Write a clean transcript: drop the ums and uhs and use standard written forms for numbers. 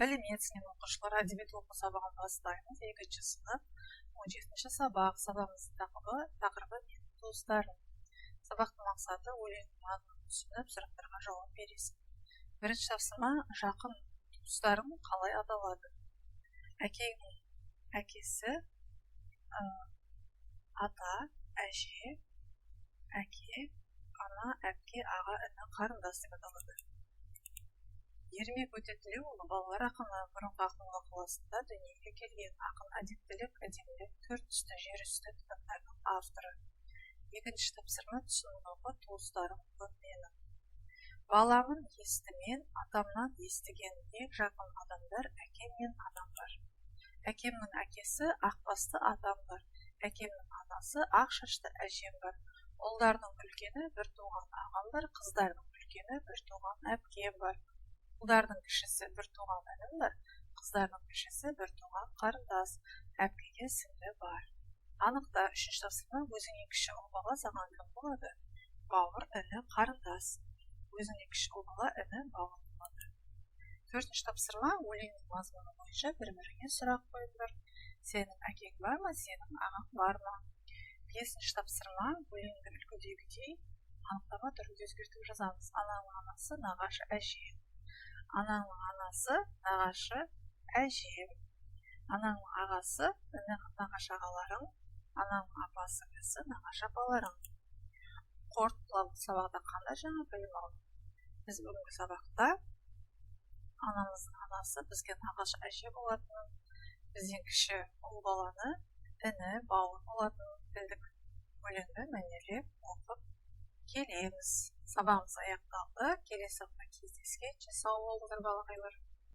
Сәлеметсіздер оқушылар, әдебиет оқу сабағын бастаймыз. 2-ші сынып 17-ші сабақ. Сабағымыздың тақырыбы менің туыстарым. Сабақтың мақсаты өлеңнің мазмұнын түсініп, сұрақтарға жауап бересің. Бірінші тапсырма: жақын туыстарың қалай аталады? Әкеңнің әкесі ата, әже, әке, ана, әпке, аға, іні, қарындас деп аталады. Ермек Өтетілеуұлы балалар ақыны бұрынғы ақмола қаласында дүниеге келген. Ақын әдептілік, әдемілік, төр түсті, жер үсті кітаптардың авторы. 2-ші тапсырма: түсінуі туыстарым көп менің. Баламын естімен, атамнан естіген ең жақын адамдар әкем мен анам бар. Әкемнің әкесі ақбасты атам бар. Әкемнің анасы ақ шашты әжем бар. Ұлдардың үлкені бір туған ағам бар. Қыздардың үлкені бір туған әпкем бар. Ұлдардың кішісі бір туған інім бар. Қыздардың кішісі бір туған қарындас. Әпкеге сіңлі бар. Анықта. 3-ші тапсырма: өзіңнен кіші ұл бала саған кім болады? Бауыр, іні, қарындас. Өзіңнен кіші ұл бала іні, бауыр болады. 4-ші тапсырма: өлеңнің мазмұны бойынша бір-біріңе сұрақ қойыңдар. Сенің әкең бар ма, сенің ағаң бар ма? 5-ші тапсырма: өлеңді үлгідегідей анықтама түрінде өзгертіп жазамыз. Ананың анасы нағашы әже. Ананың анасы нағашы әже. Ананың ағасы нағашы ағаларың. Ананың апасы нағашы апаларың. Қорытындылау сабақта қандай жаңа білім алдық? Біз бүгінгі сабақта анамыздың анасы бізге нағашы әже болатынын, бізден кіші ұл баланы іні, бауыр болатынын білдік. Өлеңді мәнерлеп оқып келеміз. Сабағымыз аяқталды. Келесі сабақта кездескенше сау болыңыздар балақайлар.